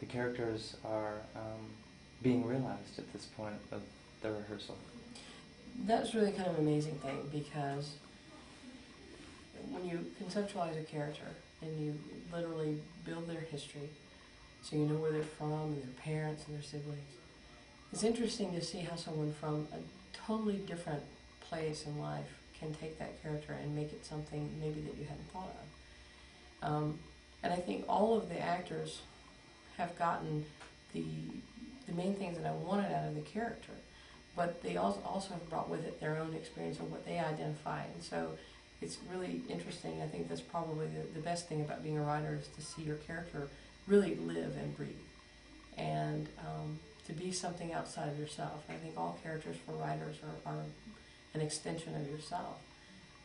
the characters are being realized at this point of the rehearsal? That's really kind of an amazing thing, because when you conceptualize a character and you literally build their history, so you know where they're from and their parents and their siblings, it's interesting to see how someone from a totally different place in life can take that character and make it something maybe that you hadn't thought of. And I think all of the actors have gotten the main things that I wanted out of the character, but they also have brought with it their own experience of what they identify. And so it's really interesting. I think that's probably the best thing about being a writer, is to see your character really live and breathe, and to be something outside of yourself. I think all characters for writers are an extension of yourself.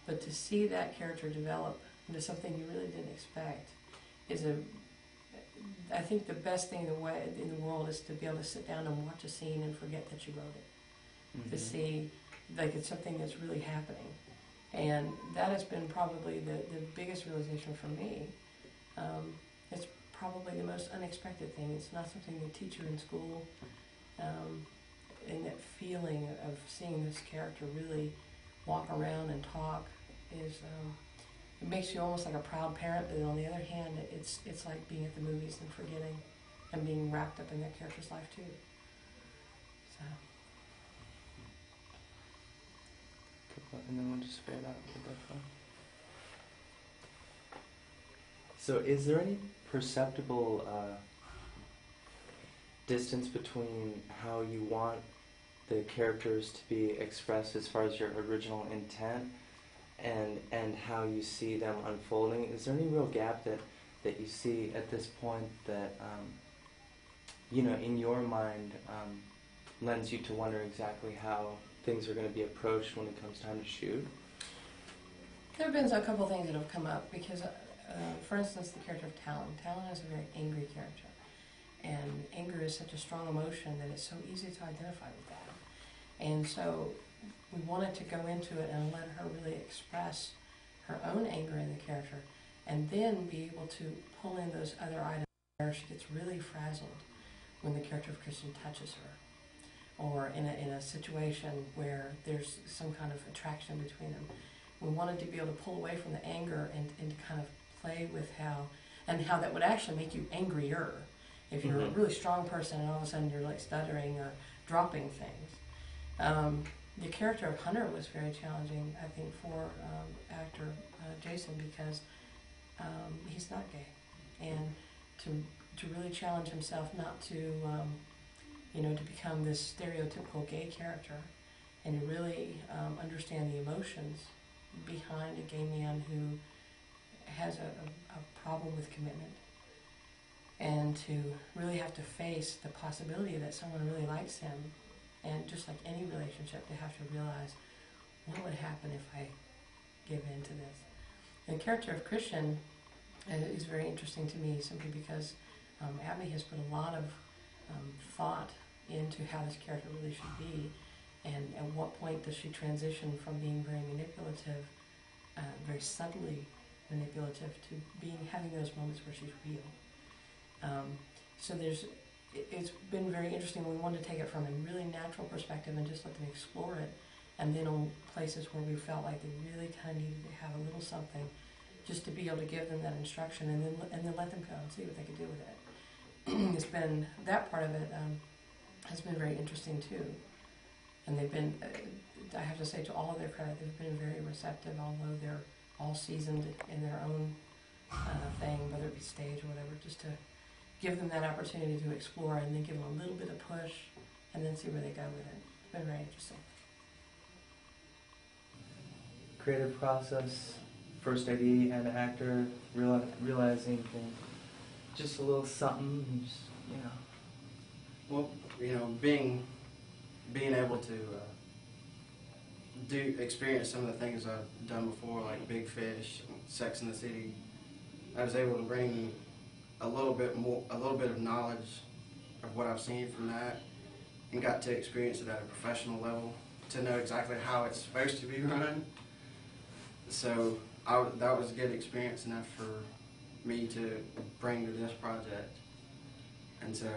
But to see that character develop into something you really didn't expect is I think the best thing in the world is to be able to sit down and watch a scene and forget that you wrote it. Mm-hmm. To see like it's something that's really happening. And that has been probably the biggest realization for me. It's probably the most unexpected thing. It's not something they teach you in school. And that feeling of seeing this character really walk around and talk is, it makes you almost like a proud parent, but on the other hand, it's like being at the movies and forgetting and being wrapped up in that character's life too. So. And then we'll just fade out with that phone. So is there any perceptible distance between how you want the characters to be expressed as far as your original intent and how you see them unfolding? Is there any real gap that you see at this point that, in your mind lends you to wonder exactly how things are going to be approached when it comes time to shoot? There have been a couple of things that have come up, because, for instance, the character of Talon. Talon is a very angry character. And anger is such a strong emotion that it's so easy to identify with that. And so we wanted to go into it and let her really express her own anger in the character, and then be able to pull in those other items where she gets really frazzled when the character of Christian touches her, or in a situation where there's some kind of attraction between them. We wanted to be able to pull away from the anger and to kind of play with how that would actually make you angrier. If you're a really strong person and all of a sudden you're like stuttering or dropping things. The character of Hunter was very challenging, I think, for actor Jason, because he's not gay. And to really challenge himself not to, to become this stereotypical gay character, and to really understand the emotions behind a gay man who has a problem with commitment. And to really have to face the possibility that someone really likes him, and just like any relationship, to have to realize what would happen if I give in to this. And the character of Christian is very interesting to me, simply because Abby has put a lot of thought into how this character really should be, and at what point does she transition from being very manipulative, very subtly manipulative, to having those moments where she's real. So it's been very interesting. We wanted to take it from a really natural perspective and just let them explore it, and then on places where we felt like they really kind of needed to have a little something, just to be able to give them that instruction, and then let them go and see what they could do with it. It's been, that part of it has been very interesting too, and they've been, I have to say, to all of their credit, they've been very receptive, although they're all seasoned in their own thing, whether it be stage or whatever, just to give them that opportunity to explore, and then give them a little bit of push, and then see where they go with it. It's been very interesting. Creative process, first AD and actor, realizing things, just a little something, and just, Well, being able to experience some of the things I've done before, like Big Fish, Sex and the City, I was able to bring a little bit of knowledge of what I've seen from that, and got to experience it at a professional level, to know exactly how it's supposed to be run. So that was a good experience enough for me to bring to this project. and so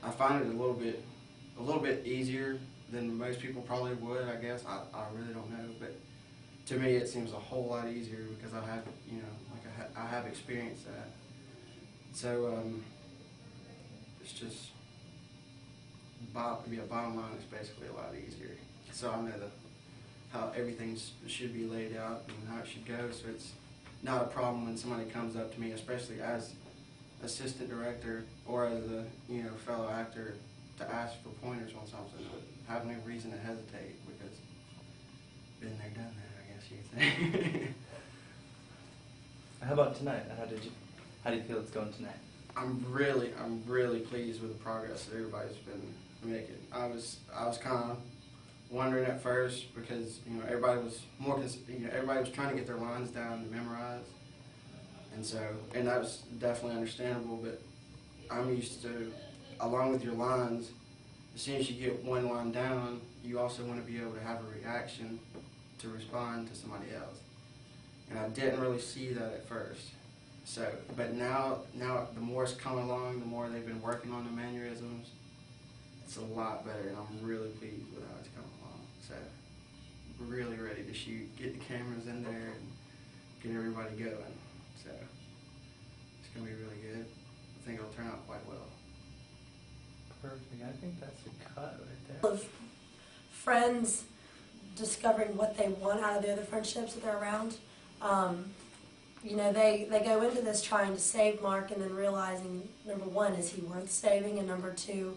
I find it a little bit easier than most people probably would. I guess I really don't know, but to me it seems a whole lot easier because I have I have experienced that. So it's just bottom line is basically a lot easier. So I know how everything should be laid out and how it should go. So it's not a problem when somebody comes up to me, especially as assistant director or as a fellow actor, to ask for pointers on something. I have no reason to hesitate because been there, done that, I guess you could say. How about tonight? How do you feel it's going tonight? I'm really pleased with the progress that everybody's been making. I was kind of wondering at first because everybody was everybody was trying to get their lines down and memorize, and that was definitely understandable. But I'm used to, along with your lines, as soon as you get one line down, you also want to be able to have a reaction to respond to somebody else. And I didn't really see that at first. So, but now the more it's come along, the more they've been working on the mannerisms, it's a lot better, and I'm really pleased with how it's come along. So, we're really ready to shoot, get the cameras in there, and get everybody going. So, it's going to be really good. I think it'll turn out quite well. Perfect. I think that's a cut right there. Of friends discovering what they want out of the other friendships that they're around. They go into this trying to save Mark and then realizing, number one, is he worth saving? And number two,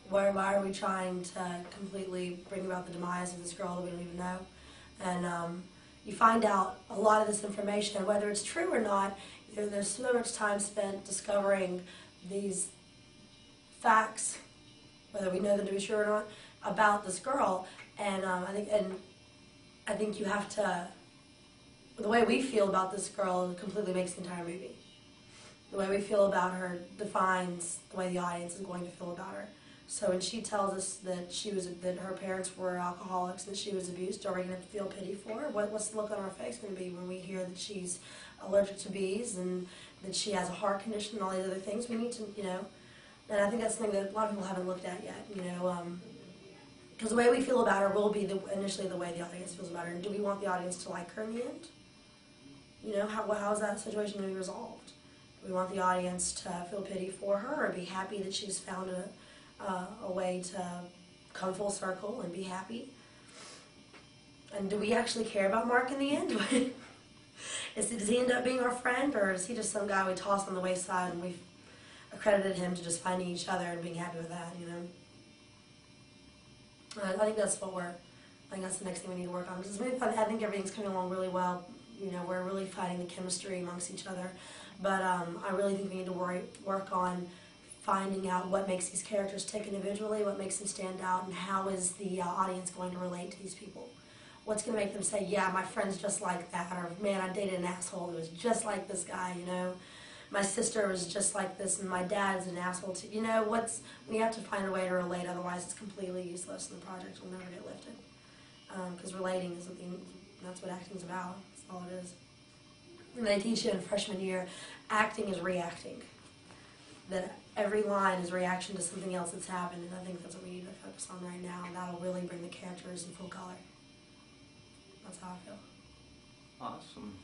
why are we trying to completely bring about the demise of this girl that we don't even know? And you find out a lot of this information, whether it's true or not. There's so much time spent discovering these facts, whether we know them to be true or not, about this girl. And I think you have to. The way we feel about this girl completely makes the entire movie. The way we feel about her defines the way the audience is going to feel about her. So when she tells us that her parents were alcoholics, that she was abused, are we going to feel pity for her? What's the look on our face going to be when we hear that she's allergic to bees and that she has a heart condition and all these other things? We need to, and I think that's something that a lot of people haven't looked at yet, because the way we feel about her will be initially the way the audience feels about her. And do we want the audience to like her in the end? How is that situation going to be resolved? Do we want the audience to feel pity for her or be happy that she's found a way to come full circle and be happy? And do we actually care about Mark in the end? Does he end up being our friend, or is he just some guy we tossed on the wayside and we've accredited him to just finding each other and being happy with that, I think that's the next thing we need to work on. Because I think everything's coming along really well. We're really finding the chemistry amongst each other. But I really think we need to work on finding out what makes these characters tick individually, what makes them stand out, and how is the audience going to relate to these people. What's going to make them say, yeah, my friend's just like that, or man, I dated an asshole who was just like this guy, My sister was just like this, and my dad's an asshole too. We have to find a way to relate, otherwise it's completely useless, and the project will never get lifted. Because relating is something, that's what acting's about. That's all it is. And they teach you in freshman year, acting is reacting. That every line is reaction to something else that's happened, and I think that's what we need to focus on right now, and that'll really bring the characters in full color. That's how I feel. Awesome.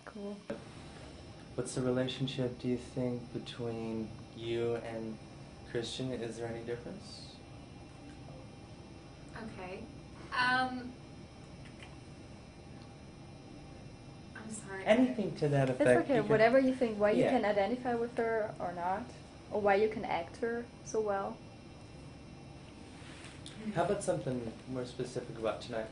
Cool. What's the relationship, do you think, between you and Christian? Is there any difference? Okay. I'm sorry. Anything to that effect. It's okay, whatever you think, why you Yeah. can identify with her or not, or why you can act her so well. How about something more specific about tonight?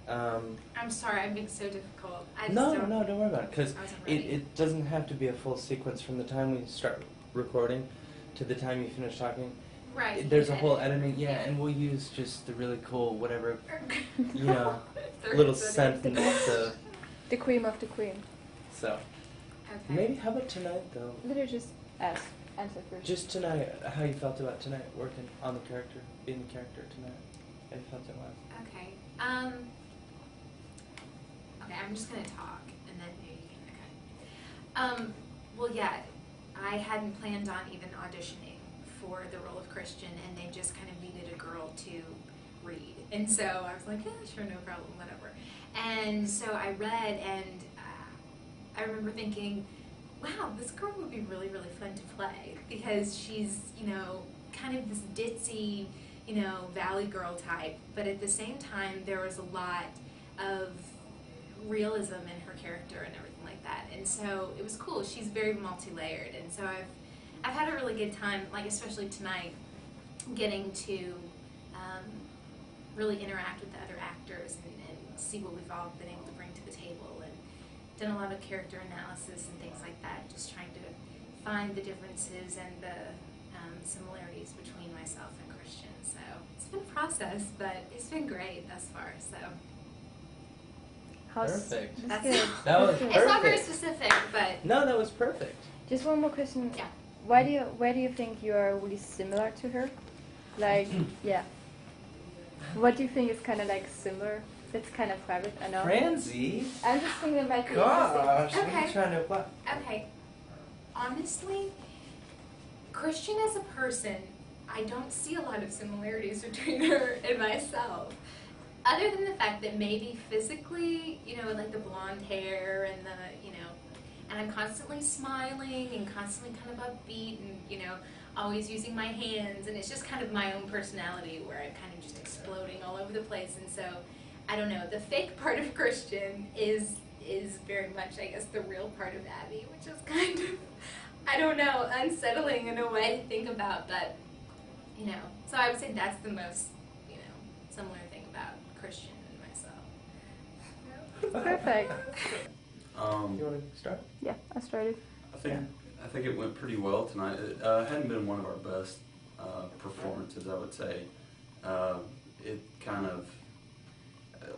I'm sorry, I'm being so difficult. No, don't worry about it, because I wasn't ready. it doesn't have to be a full sequence from the time we start recording to the time you finish talking. Right. There's a whole editing, and we'll use just the really cool, whatever, little sentence. The cream of the cream. So, Okay. maybe, how about tonight, though? Literally just answer first. Just tonight, how you felt about tonight, working on the character, being the character tonight. How you felt it was. Okay. Okay, I'm just gonna talk, and then maybe you can. Okay. Well, yeah, I hadn't planned on even auditioning for the role of Christian, and they just kind of needed a girl to read. And so I was like, yeah, sure, no problem, whatever. And so I read, and I remember thinking, wow, this girl would be really, really fun to play, because she's, you know, kind of this ditzy, you know, valley girl type, but at the same time there was a lot of realism in her character and everything like that. And so it was cool. She's very multi-layered, and so I've had a really good time, like especially tonight, getting to really interact with the other actors and see what we've all been able to bring to the table, and done a lot of character analysis and things like that, just trying to find the differences and the similarities between myself and Christian. So it's been a process, but it's been great thus far. So Perfect. That's That's good. That was That's good. it's not very perfect. specific, but No, that was perfect. Just one more question. yeah. Where do you think you are really similar to her? Like, yeah. What do you think is kind of like similar? It's kind of private, I know. Francie? I'm just thinking it might be Gosh, what are Okay. you trying to apply? Okay. Honestly, Christian as a person, I don't see a lot of similarities between her and myself. Other than the fact that maybe physically, you know, like the blonde hair and the, you know, and I'm constantly smiling and constantly kind of upbeat and, you know, always using my hands, and it's just kind of my own personality where I'm kind of just exploding all over the place. And so, I don't know, the fake part of Christian is very much, I guess, the real part of Abby, which is kind of, I don't know, unsettling in a way to think about, but, you know, so I would say that's the most, you know, similar thing about Christian and myself. Perfect. You want to start? Yeah, I started. I think it went pretty well tonight. It hadn't been one of our best performances, I would say. It kind of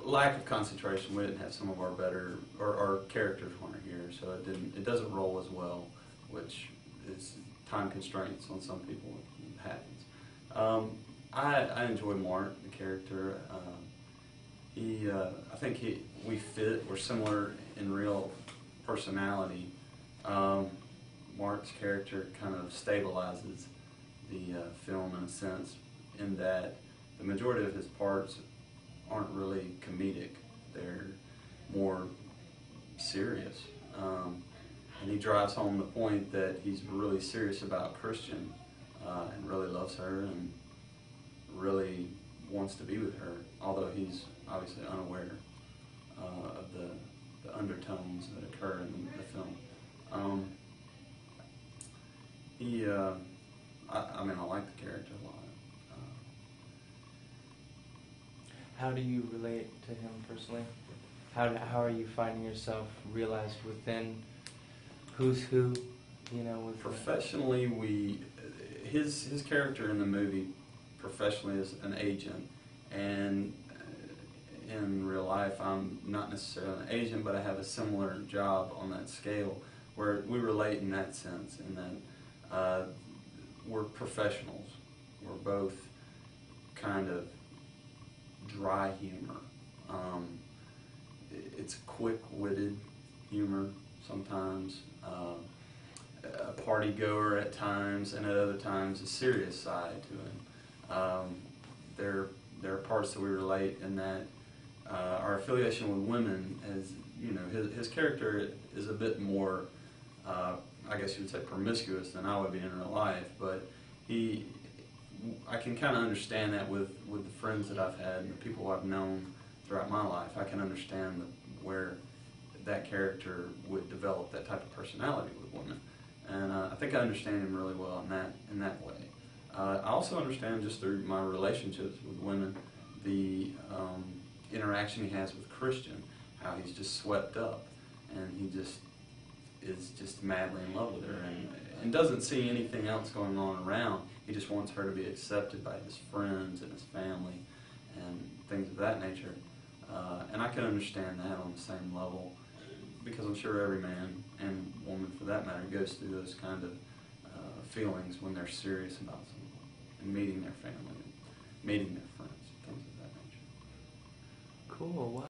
lack of concentration. We didn't have some of our better, or our characters weren't here, so it doesn't roll as well, which is time constraints on some people. It happens. I enjoy Mark, the character. I think we fit. We're similar in real personality. Mark's character kind of stabilizes the film in a sense, in that the majority of his parts aren't really comedic. They're more serious. And he drives home the point that he's really serious about Christian and really loves her and really wants to be with her, although he's obviously unaware of the undertones that occur in the film. I like the character a lot. How do you relate to him personally? How are you finding yourself realized within Who's Who? You know, with Professionally, his character in the movie professionally is an agent, and in real life I'm not necessarily an agent, but I have a similar job on that scale where we relate in that sense, in that we're professionals. We're both kind of dry humor. It's quick-witted humor sometimes, a party goer at times, and at other times a serious side to him. There are parts that we relate in that our affiliation with women is, you know, his character is a bit more, I guess you would say, promiscuous than I would be in real life, but I can kind of understand that with the friends that I've had and the people I've known throughout my life. I can understand where that character would develop that type of personality with women, and I think I understand him really well in that way. I also understand just through my relationships with women the interaction he has with Christian, how he's just swept up, and he just is just madly in love with her and doesn't see anything else going on around. He just wants her to be accepted by his friends and his family and things of that nature. And I can understand that on the same level, because I'm sure every man and woman for that matter goes through those kind of feelings when they're serious about something and meeting their family and meeting their friends, things of that nature. Cool.